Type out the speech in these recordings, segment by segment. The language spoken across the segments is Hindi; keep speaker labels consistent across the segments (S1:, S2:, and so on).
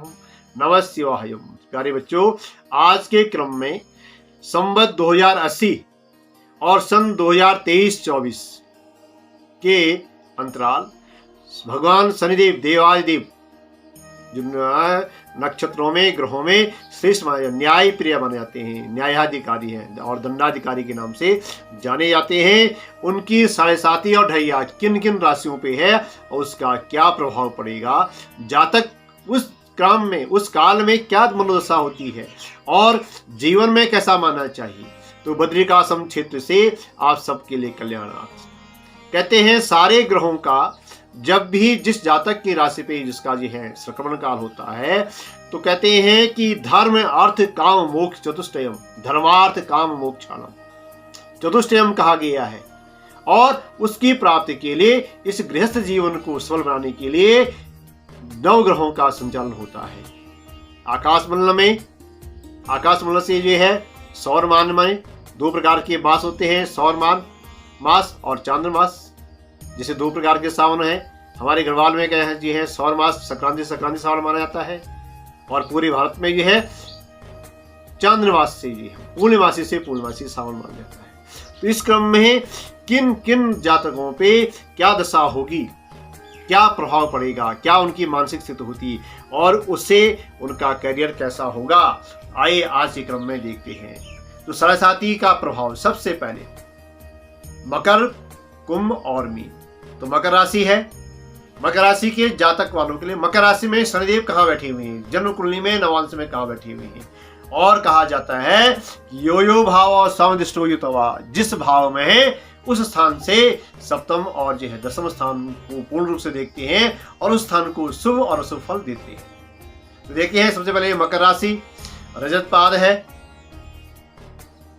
S1: नमः शिवाय। प्यारे बच्चों, आज के क्रम में संवत 2080 और सन 2023-24 के अंतराल भगवान शनिदेव देवादिदेव जिन नक्षत्रों में ग्रहों में श्रेष्ठ न्याय प्रिय माने जाते हैं, न्यायाधिकारी हैं और दंडाधिकारी के नाम से जाने जाते हैं। उनकी 7.5 और ढैया किन किन राशियों पे है और उसका क्या प्रभाव पड़ेगा, जातक उस क्रम में उस काल में क्या मनोदशा होती है और जीवन में कैसा मानना चाहिए। तो बद्रिकाश्रम क्षेत्र से आप सबके लिए कल्याणार्थ। कहते हैं सारे ग्रहों का जब भी जिस जातक की राशि पे जिसका जो है संक्रमण काल होता है तो कहते हैं कि धर्म अर्थ काम मोक्ष चतुष्टयम, धर्मार्थ काम मोक्षाणम चतुष्टयम कहा गया है। और उसकी प्राप्ति के लिए इस गृहस्थ जीवन को सफल बनाने के लिए 9 ग्रहों का संचालन होता है। आकाशमंडल से जो है सौरमान में 2 प्रकार के मास होते हैं, सौरमान मास और चांद्रमास। जैसे 2 प्रकार के सावन है, हमारे गढ़वाल में क्या है जी है सौर मास संक्रांति सावन माना जाता है और पूरे भारत में ये है चांद्रमास से ये है पूर्णिमासी से पूर्णिमासी सावन माना जाता है। तो इस क्रम में किन किन जातकों पे क्या दशा होगी, क्या प्रभाव पड़ेगा, क्या उनकी मानसिक स्थिति होती और उससे उनका करियर कैसा होगा, आइए आज के क्रम में देखते हैं। तो 7.5 का प्रभाव सबसे पहले मकर, कुंभ और मीन। तो मकर राशि है, मकर राशि के जातक वालों के लिए मकर राशि में शनिदेव कहाँ बैठे हुए हैं, जन्म कुंडली में नवांश में कहाँ बैठे हुए हैं। और कहा जाता है यो यो भाव और समदृष्टो युतवा, जिस भाव में है उस स्थान से सप्तम और जो है 10वें स्थान को पूर्ण रूप से देखते हैं और उस स्थान को शुभ और अशुभ फल देते हैं। तो देखते हैं सबसे पहले मकर राशि, रजत पाद है,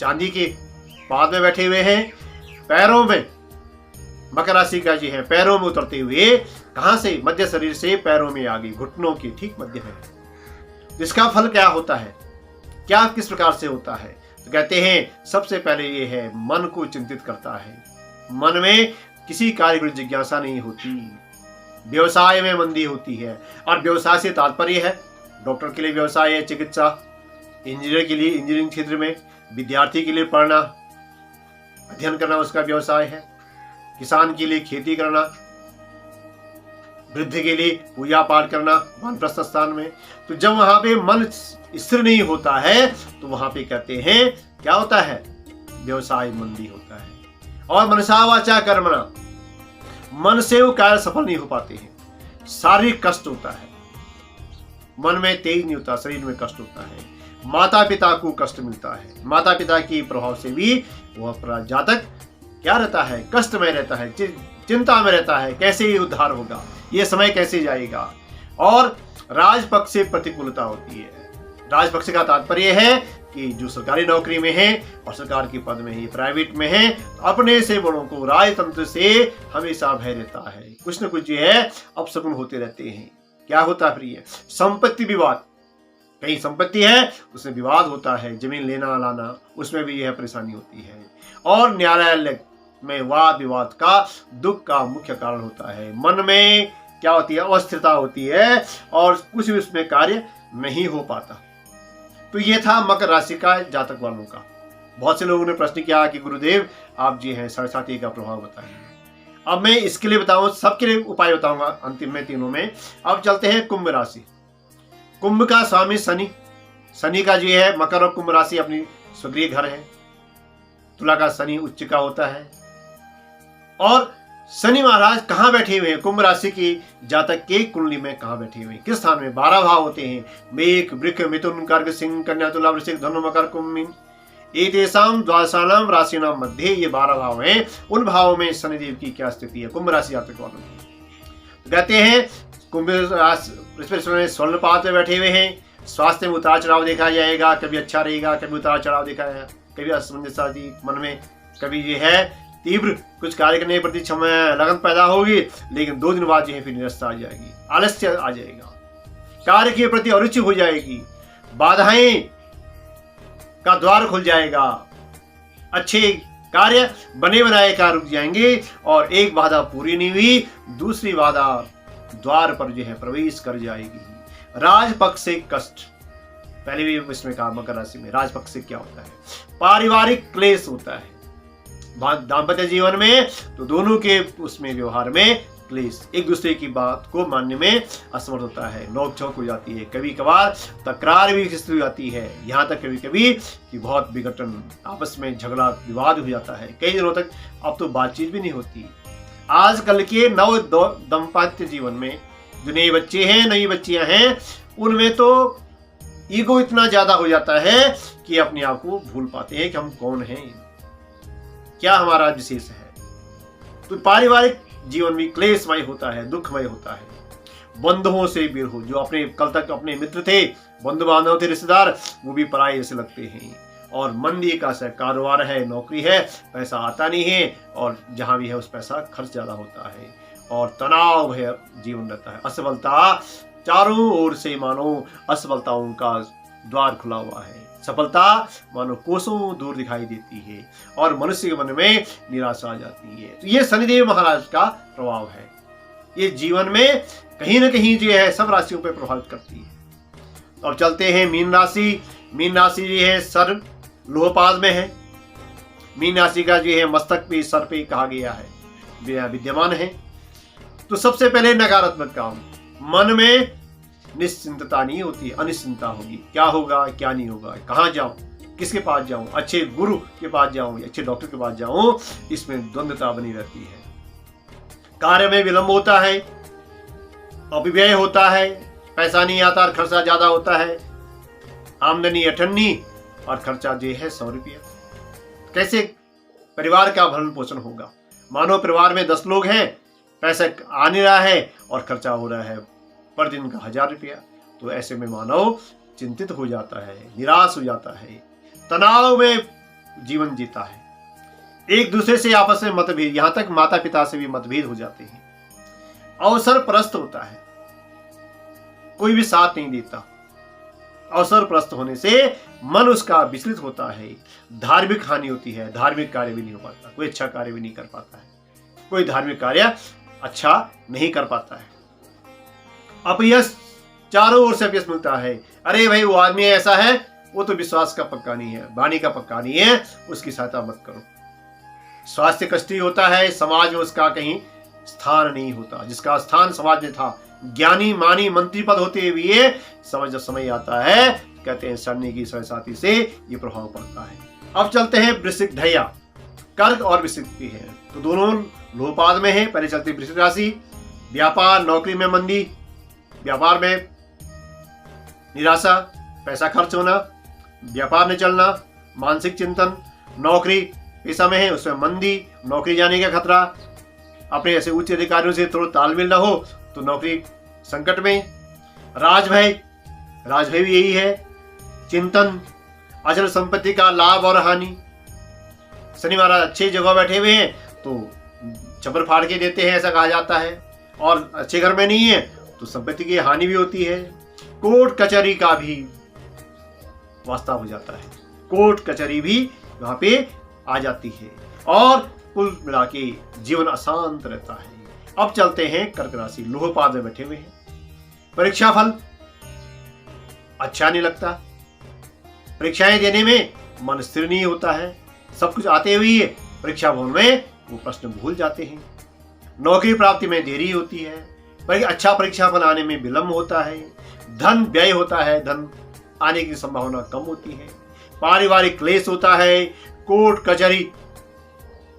S1: चांदी के पाद में बैठे हुए हैं। पैरों में मकर राशि का जी है पैरों में उतरते हुए कहां से, मध्य शरीर से पैरों में आगे घुटनों के ठीक मध्य में। इसका फल क्या होता है, क्या किस प्रकार से होता है। तो कहते हैं सबसे पहले ये है मन को चिंतित करता है, मन में किसी कार्य की जिज्ञासा नहीं होती, व्यवसाय में मंदी होती है। और व्यवसाय से तात्पर्य है डॉक्टर के लिए व्यवसाय है चिकित्सा, इंजीनियर के लिए इंजीनियरिंग क्षेत्र में, विद्यार्थी के लिए पढ़ना अध्ययन करना उसका व्यवसाय है, किसान के लिए खेती करना, वृद्ध के लिए पूजा पाठ करना वानप्रस्थ स्थान में। तो जब वहां पे मन स्थिर नहीं होता है तो वहां पे कहते हैं क्या होता है, व्यवसाय मंदी होता है। और मनसा वाचा कर्मणा, मन से वो कार्य सफल नहीं हो पाते हैं, शारीरिक कष्ट होता है, मन में तेज नहीं होता, शरीर में कष्ट होता है, माता पिता को कष्ट मिलता है, माता पिता के प्रभाव से भी वह जातक क्या रहता है, कष्ट में रहता है, चिंता में रहता है, कैसे ये उद्धार होगा, ये समय कैसे जाएगा। और राजपक्ष से प्रतिकूलता होती है। राजपक्ष का तात्पर्य है कि जो सरकारी नौकरी में है और सरकार के पद में है, प्राइवेट में है, तो अपने से बड़ों को राजतंत्र से हमेशा भय रहता है, कुछ न कुछ जो है अपशकुन होते रहते हैं। क्या होता है प्रिय, संपत्ति विवाद, कहीं संपत्ति है उसमें विवाद होता है, जमीन लेना लाना उसमें भी यह परेशानी होती है। और न्यायालय में वाद विवाद का दुख का मुख्य कारण होता है। मन में क्या होती है, अस्थिरता होती है और कुछ भी उसमें कार्य नहीं हो पाता। तो ये था मकर राशि का जातक वालों का। बहुत से लोगों ने प्रश्न किया कि गुरुदेव आप जी हैं 7.5 का प्रभाव बताइए। अब मैं इसके लिए बताऊं, सबके लिए उपाय बताऊंगा अंतिम में तीनों में। अब चलते हैं कुंभ राशि। कुंभ का स्वामी शनि, शनि का जो है मकर और कुंभ राशि अपनी स्वगृह घर है। तुला का शनि उच्च का होता है। और शनि महाराज कहाँ बैठे हुए हैं, कुंभ राशि की जातक के कुंडली में कहाँ बैठे हुए हैं, किस स्थान में। 12 भाव होते हैं, मेघ वृक्ष मिथुन कर्क सिंह कन्या तुला वृश्चिक धनु मकर कुंभ मीन। एतेषां द्वादशानां राशिनां मध्ये ये 12 भाव हैं। उन भावों में शनिदेव की क्या स्थिति है कुंभ राशि जातक वालों की। कहते हैं कुंभ राशि स्वर्णपात में बैठे हुए हैं। स्वास्थ्य में उतार चढ़ाव देखा जाएगा, कभी अच्छा रहेगा, कभी उतार चढ़ाव देखा जाएगा, कभी असमंजस मन में, कभी ये है तीव्र कुछ कार्य करने के प्रति लगन पैदा होगी, लेकिन 2 दिन बाद जो है फिर निरस्ता आ जाएगी, आलस्य आ जाएगा, कार्य के प्रति अरुचि हो जाएगी, बाधाएं का द्वार खुल जाएगा, अच्छे कार्य बने बनाए कार्य रुक जाएंगे और एक बाधा पूरी नहीं हुई दूसरी बाधा द्वार पर जो है प्रवेश कर जाएगी। राजपक्षिक कष्ट, पहले भी इसमें कहा मकर राशि में राजपक्षिक क्या होता है, पारिवारिक क्लेश होता है दाम्पत्य जीवन में, तो दोनों के उसमें व्यवहार में क्लेश, एक दूसरे की बात को मानने में असमर्थ होता है, नोकझोंक हो जाती है, कभी कभार तकरार भी हो जाती है, यहाँ तक कभी कभी कि बहुत विघटन, आपस में झगड़ा विवाद हो जाता है, कई दिनों तक अब तो बातचीत भी नहीं होती। आजकल के नव दाम्पत्य जीवन में जो नए बच्चे हैं, नई बच्चियां हैं, उनमें तो ईगो इतना ज्यादा हो जाता है कि अपने आप को भूल पाते हैं कि हम कौन हैं, क्या हमारा विशेष है। तो पारिवारिक जीवन भी क्लेशमय होता है, दुखमय होता है। बंधुओं से विरह, जो अपने कल तक अपने मित्र थे, बंधु बांधव थे, रिश्तेदार, वो भी पराये जैसे लगते हैं। और मंदी का सा कारोबार है, नौकरी है, पैसा आता नहीं है, और जहां भी है उस पैसा खर्च ज्यादा होता है, और तनाव है, जीवन रहता है। असफलता, चारों ओर से मानो असफलताओं का द्वार खुला हुआ है, सफलता मानो कोसों दूर दिखाई देती है, और मनुष्य के मन में निराशा आ जाती है। तो ये शनिदेव महाराज का प्रभाव है, ये जीवन में कहीं न कहीं जो है सब राशियों पर प्रभावित करती है। तो अब चलते हैं मीन राशि। मीन राशि जो है सर लोहपाद में है। मीन राशि का जो है मस्तक पे, सर पे कहा गया है, विद्यमान है। तो सबसे पहले नकारात्मक काम, मन में निश्चिंतता नहीं होती, अनिश्चिंतता होगी, क्या होगा क्या नहीं होगा, कहाँ जाऊं, किसके पास जाऊं, अच्छे गुरु के पास जाऊं, अच्छे डॉक्टर के पास जाऊं, इसमें द्वंद्वता बनी रहती है। कार्य में विलंब होता है, अपव्यय होता है, पैसा नहीं आता और खर्चा ज्यादा होता है, आमदनी अठन्नी और खर्चा जो है 100 रुपया। कैसे परिवार का भरण पोषण होगा। मानो परिवार में 10 लोग हैं, पैसा आ नहीं रहा है और खर्चा हो रहा है पर दिन का 1000 रुपया, तो ऐसे में मानव चिंतित हो जाता है, निराश हो जाता है, तनाव में जीवन जीता है, एक दूसरे से आपस में मतभेद, यहां तक माता पिता से भी मतभेद हो जाते हैं। अवसर परस्त होता है, कोई भी साथ नहीं देता। अवसर परस्त होने से मन उसका विचलित होता है, धार्मिक हानि होती है, धार्मिक कार्य भी नहीं हो पाता, कोई अच्छा कार्य भी नहीं कर पाता है, कोई धार्मिक कार्य अच्छा नहीं कर पाता है। अपयश, चारों ओर से अपयश मिलता है। अरे भाई वो आदमी ऐसा है, वो तो विश्वास का पक्का नहीं है, वाणी का पक्का नहीं है, उसकी सहायता मत करो। स्वास्थ्य कष्टी होता है, समाज में उसका कहीं स्थान नहीं होता, जिसका स्थान समाज में था, ज्ञानी मानी मंत्री पद होते हुए समझ जब समय आता है, कहते हैं सड़ने की साथी से ये प्रभाव पड़ता है। अब चलते हैं वृश्चिक ढैया, कर्क और वृश्चिक भी है, तो दोनों लोहपाद में है। पहले चलते वृश्चिक राशि। व्यापार, नौकरी में मंदी, व्यापार में निराशा, पैसा खर्च होना, व्यापार न चलना, मानसिक चिंतन। नौकरी पेशा में है, उसमें मंदी, नौकरी जाने का खतरा, अपने ऐसे उच्च अधिकारियों से थोड़ा तालमेल न हो तो नौकरी संकट में। राजभय, राजभय भी यही है, चिंतन, अचल संपत्ति का लाभ और हानि। शनि महाराज अच्छे जगह बैठे हुए हैं तो चबर फाड़ के देते हैं, ऐसा कहा जाता है, और अच्छे घर में नहीं है तो संपत्ति की हानि भी होती है। कोर्ट कचहरी का भी वास्ता हो जाता है, कोर्ट कचहरी भी वहां पे आ जाती है, और कुल मिला के जीवन अशांत रहता है। अब चलते हैं कर्क राशि, लोहपाद में बैठे हुए हैं। परीक्षा फल अच्छा नहीं लगता, परीक्षाएं देने में मन स्थिर नहीं होता है, सब कुछ आते हुए परीक्षा भवन में वो प्रश्न भूल जाते हैं। नौकरी प्राप्ति में देरी होती है, पर अच्छा परीक्षा फल आने में विलंब होता है। धन व्यय होता है, धन आने की संभावना कम होती है। पारिवारिक क्लेश होता है, कोर्ट कचहरी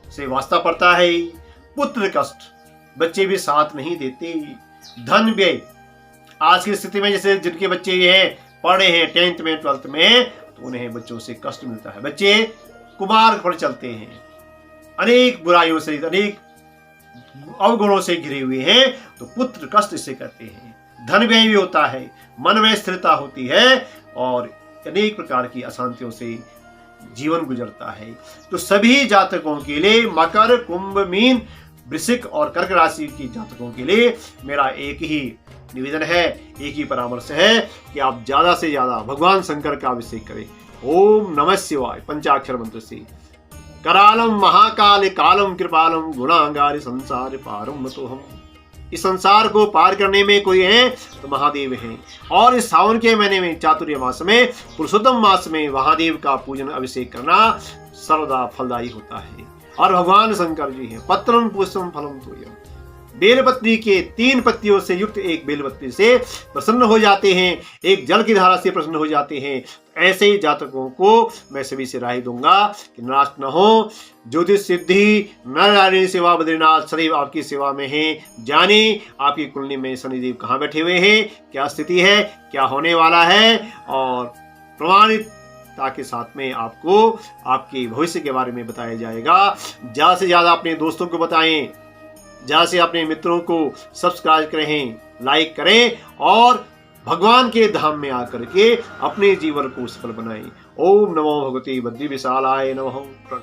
S1: से वास्ता पड़ता है। पुत्र कष्ट, बच्चे भी साथ नहीं देते। धन व्यय, आज की स्थिति में जैसे जिनके बच्चे ये हैं पढ़े हैं 10th में 12th में, तो उन्हें बच्चों से कष्ट मिलता है। बच्चे कुमार्ग पर चलते हैं, अनेक बुराइयों से, अनेक अवगुणों से घिरे हुए हैं, तो पुत्र कष्ट इसे कहते हैं। धन व्यय भी होता है, मन में स्थिरता होती है, और अनेक प्रकार की अशांतियों से जीवन गुजरता है। तो सभी जातकों के लिए, मकर, कुंभ, मीन, वृश्चिक और कर्क राशि की जातकों के लिए मेरा एक ही निवेदन है, एक ही परामर्श है कि आप ज्यादा से ज्यादा भगवान शंकर का अभिषेक करें। ओम नमः शिवाय पंचाक्षर मंत्र से। करालम महाकाल कालम कृपालम गुणांगारि संसार पारम मतोहम। इस संसार को पार करने में कोई है तो महादेव हैं। और इस सावन के महीने में, चातुर्य मास में, पुरुषोत्तम मास में महादेव का पूजन अभिषेक करना सर्वदा फलदायी होता है। और भगवान शंकर जी हैं पत्रम पुष्पम फलम तोयम, बेलपत्री के 3 पत्तियों से युक्त एक बेलपत्री से प्रसन्न हो जाते हैं, एक जल की धारा से प्रसन्न हो जाते हैं। ऐसे ही जातकों को मैं सभी से राय दूंगा कि निराश न हो। ज्योतिष सिद्धि नारायणी सेवा बद्रीनाथ सदैव आपकी सेवा में है। जाने आपकी कुंडली में शनिदेव कहाँ बैठे हुए हैं, क्या स्थिति है, क्या होने वाला है, और प्रमाणितता के साथ में आपको आपके भविष्य के बारे में बताया जाएगा। ज़्यादा से ज़्यादा अपने दोस्तों को बताएं, जहाँ से अपने मित्रों को सब्सक्राइब करें, लाइक करें और भगवान के धाम में आकर के अपने जीवन को सफल बनाएं। ओम नमो भगवते बद्री विशालाय नमः।